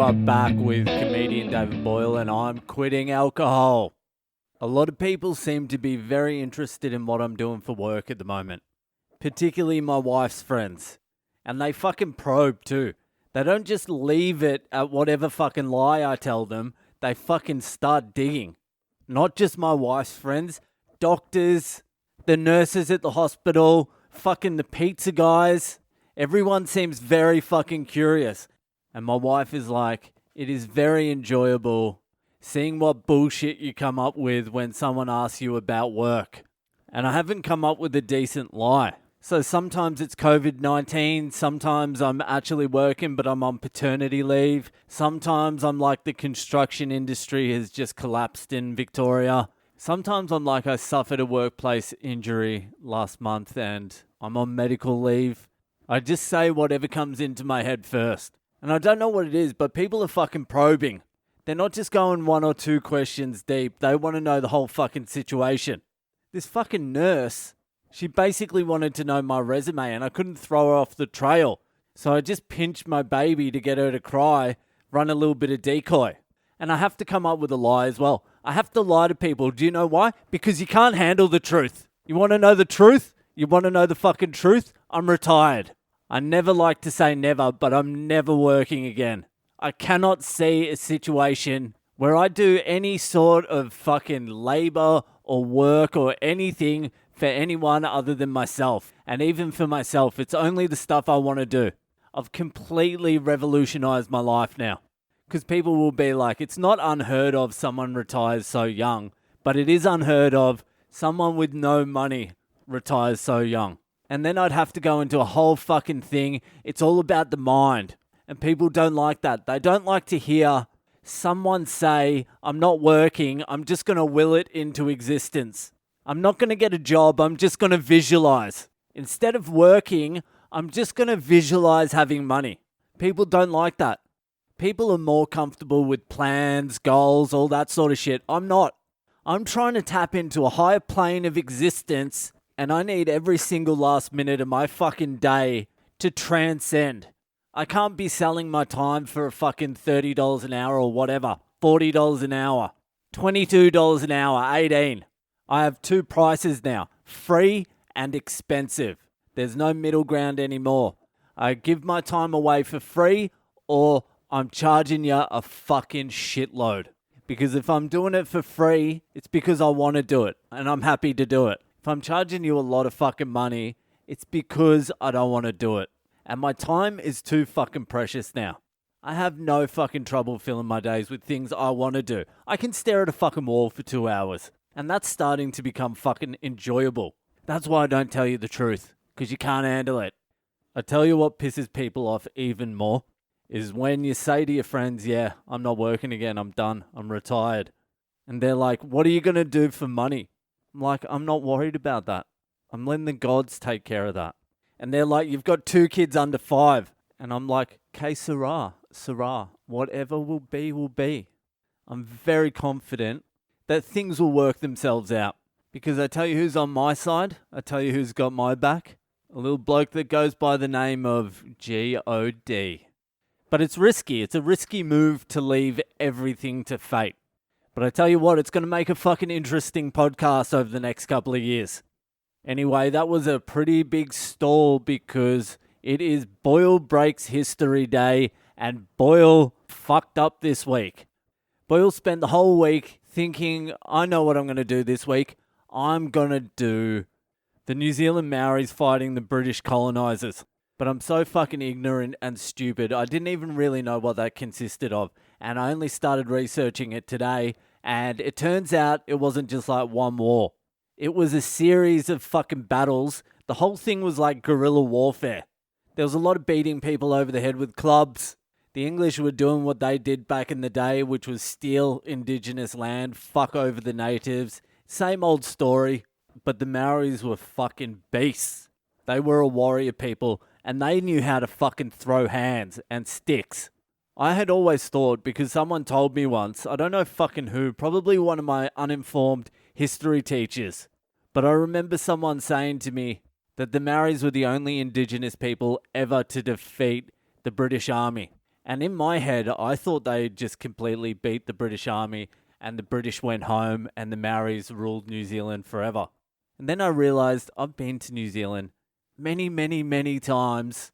are back with comedian David Boyle, and I'm quitting alcohol. A lot of people seem to be very interested in what I'm doing for work at the moment, particularly my wife's friends. And they fucking probe too. They don't just leave it at whatever fucking lie I tell them, they fucking start digging. Not just my wife's friends, doctors, the nurses at the hospital, fucking the pizza guys. Everyone seems very fucking curious. And my wife is like, it is very enjoyable seeing what bullshit you come up with when someone asks you about work. And I haven't come up with a decent lie. So sometimes it's COVID-19, sometimes I'm actually working but I'm on paternity leave. Sometimes I'm like the construction industry has just collapsed in Victoria. Sometimes I'm like I suffered a workplace injury last month and I'm on medical leave. I just say whatever comes into my head first. And I don't know what it is, but people are fucking probing. They're not just going one or two questions deep. They want to know the whole fucking situation. This fucking nurse, she basically wanted to know my resume and I couldn't throw her off the trail. So I just pinched my baby to get her to cry, run a little bit of decoy. And I have to come up with a lie as well. I have to lie to people. Do you know why? Because you can't handle the truth. You want to know the truth? You want to know the fucking truth? I'm retired. I never like to say never, but I'm never working again. I cannot see a situation where I do any sort of fucking labor or work or anything for anyone other than myself. And even for myself, it's only the stuff I want to do. I've completely revolutionized my life now. Because people will be like, it's not unheard of someone retires so young, but it is unheard of someone with no money retires so young. And then I'd have to go into a whole fucking thing. It's all about the mind. And people don't like that. They don't like to hear someone say, I'm not working, I'm just going to will it into existence. I'm not going to get a job, I'm just going to visualize. Instead of working, I'm just going to visualize having money. People don't like that. People are more comfortable with plans, goals, all that sort of shit. I'm not. I'm trying to tap into a higher plane of existence, and I need every single last minute of my fucking day to transcend. I can't be selling my time for a fucking $30 an hour or whatever. $40 an hour. $22 an hour. $18. I have two prices now. Free and expensive. There's no middle ground anymore. I give my time away for free or I'm charging you a fucking shitload. Because if I'm doing it for free, it's because I want to do it. And I'm happy to do it. If I'm charging you a lot of fucking money, it's because I don't want to do it. And my time is too fucking precious now. I have no fucking trouble filling my days with things I want to do. I can stare at a fucking wall for 2 hours. And that's starting to become fucking enjoyable. That's why I don't tell you the truth. Because you can't handle it. I tell you what pisses people off even more. Is when you say to your friends, yeah, I'm not working again. I'm done. I'm retired. And they're like, what are you going to do for money? I'm like, I'm not worried about that. I'm letting the gods take care of that. And they're like, you've got 2 kids under 5. And I'm like, okay, Sarah, whatever will be, will be. I'm very confident that things will work themselves out. Because I tell you who's on my side. I tell you who's got my back. A little bloke that goes by the name of G.O.D. But it's risky. It's a risky move to leave everything to fate. But I tell you what, it's going to make a fucking interesting podcast over the next couple of years. Anyway, that was a pretty big stall because it is Boyle Breaks History Day and Boyle fucked up this week. Boyle spent the whole week thinking, I know what I'm going to do this week. I'm going to do the New Zealand Maoris fighting the British colonisers. But I'm so fucking ignorant and stupid, I didn't even really know what that consisted of. And I only started researching it today, and it turns out it wasn't just like one war. It was a series of fucking battles. The whole thing was like guerrilla warfare. There was a lot of beating people over the head with clubs. The English were doing what they did back in the day, which was steal indigenous land, fuck over the natives. Same old story, but the Maoris were fucking beasts. They were a warrior people, and they knew how to fucking throw hands and sticks. I had always thought, because someone told me once, I don't know fucking who, probably one of my uninformed history teachers, but I remember someone saying to me that the Maoris were the only indigenous people ever to defeat the British Army. And in my head, I thought they just completely beat the British Army and the British went home and the Maoris ruled New Zealand forever. And then I realised I've been to New Zealand many, many, many times.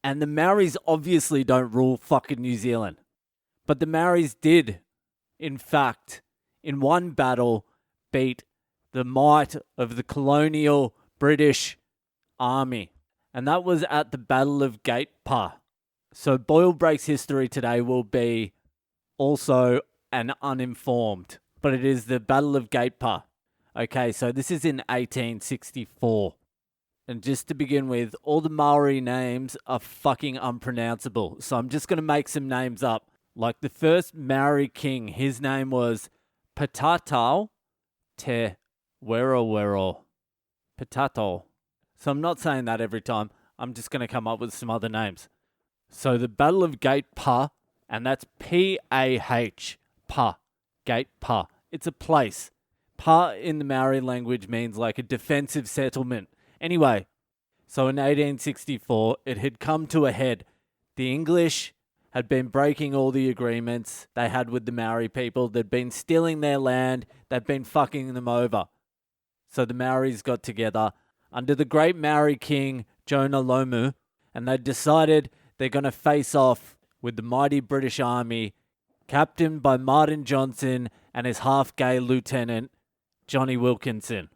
And the Maoris obviously don't rule fucking New Zealand. But the Maoris did, in fact, in one battle, beat the might of the colonial British Army. And that was at the Battle of Gate Pa. So Boyle Breaks History today will be also an uninformed, but it is the Battle of Gate Pa. Okay, so this is in 1864. And just to begin with, all the Maori names are fucking unpronounceable. So I'm just going to make some names up. Like the first Maori king, his name was Patatau Te Werowero. Patato. So I'm not saying that every time. I'm just going to come up with some other names. So the Battle of Gate Pa, and that's P-A-H, Pa, Gate Pa. It's a place. Pa in the Maori language means like a defensive settlement. Anyway, so in 1864, it had come to a head. The English had been breaking all the agreements they had with the Maori people. They'd been stealing their land. They'd been fucking them over. So the Maoris got together under the great Maori king, Jonah Lomu, and they decided they're going to face off with the mighty British Army, captained by Martin Johnson and his half-gay lieutenant, Johnny Wilkinson.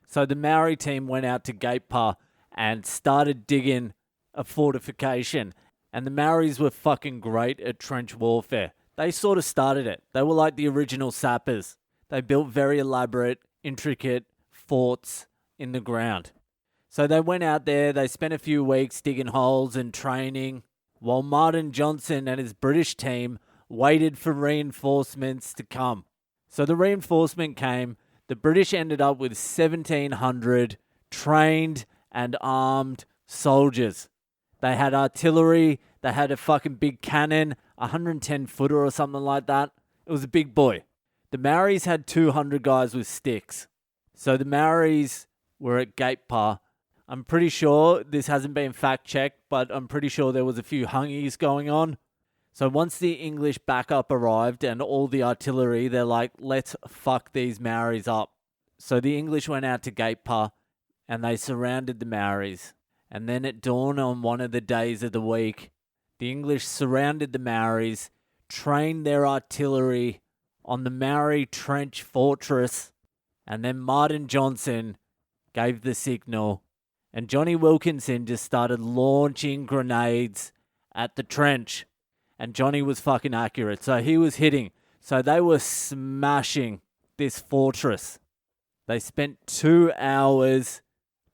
So the Maori team went out to Gate Pa and started digging a fortification. And the Maoris were fucking great at trench warfare. They sort of started it. They were like the original sappers. They built very elaborate, intricate forts in the ground. So they went out there, they spent a few weeks digging holes and training, while Martin Johnson and his British team waited for reinforcements to come. So the reinforcement came. The British ended up with 1,700 trained and armed soldiers. They had artillery, they had a fucking big cannon, 110-footer or something like that. It was a big boy. The Maoris had 200 guys with sticks. So the Maoris were at Gate Pa. I'm pretty sure, this hasn't been fact-checked, but I'm pretty sure there was a few hungies going on. So once the English backup arrived and all the artillery, they're like, let's fuck these Maoris up. So the English went out to Gate Pa and they surrounded the Maoris. And then at dawn on one of the days of the week, the English surrounded the Maoris, trained their artillery on the Maori trench fortress, and then Martin Johnson gave the signal, and Johnny Wilkinson just started launching grenades at the trench. And Johnny was fucking accurate, so he was hitting. So they were smashing this fortress. They spent 2 hours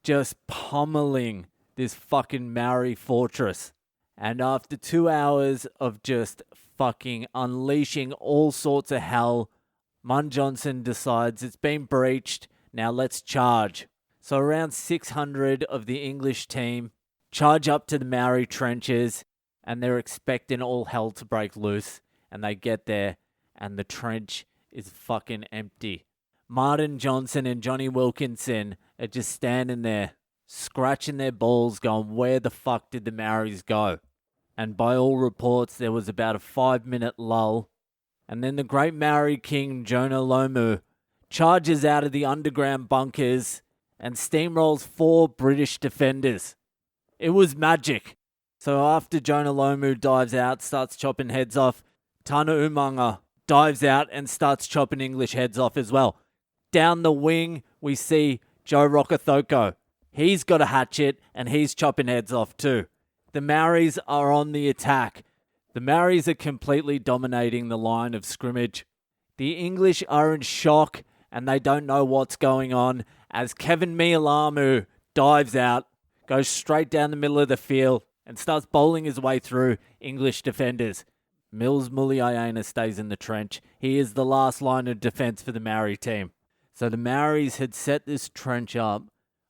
just pummeling this fucking Maori fortress. And after 2 hours of just fucking unleashing all sorts of hell, Mun Johnson decides it's been breached, now let's charge. So around 600 of the English team charge up to the Maori trenches, and they're expecting all hell to break loose. And they get there, and the trench is fucking empty. Martin Johnson and Johnny Wilkinson are just standing there, scratching their balls, going, where the fuck did the Maoris go? And by all reports, there was about a 5-minute lull. And then the great Maori king, Jonah Lomu, charges out of the underground bunkers and steamrolls 4 British defenders. It was magic. So after Jonah Lomu dives out, starts chopping heads off, Tana Umanga dives out and starts chopping English heads off as well. Down the wing, we see Joe Rokothoko. He's got a hatchet and he's chopping heads off too. The Maoris are on the attack. The Maoris are completely dominating the line of scrimmage. The English are in shock and they don't know what's going on as Kevin Mialamu dives out, goes straight down the middle of the field and starts bowling his way through English defenders. Mills Muliaina stays in the trench. He is the last line of defence for the Maori team. So the Maoris had set this trench up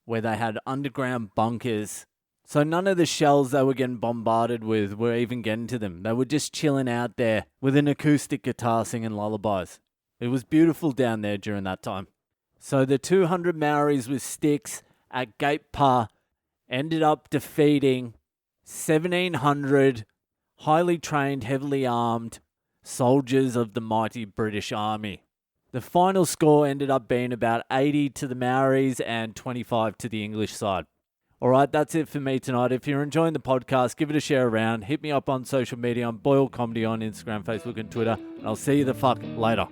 where they had underground bunkers. So none of the shells they were getting bombarded with were even getting to them. They were just chilling out there with an acoustic guitar singing lullabies. It was beautiful down there during that time. So the 200 Maoris with sticks at Gate Pa ended up defeating 1,700 highly trained, heavily armed soldiers of the mighty British Army. The final score ended up being about 80 to the Maoris and 25 to the English side. All right, that's it for me tonight. If you're enjoying the podcast, give it a share around. Hit me up on social media on Boyle Comedy on Instagram, Facebook, and Twitter. And I'll see you the fuck later.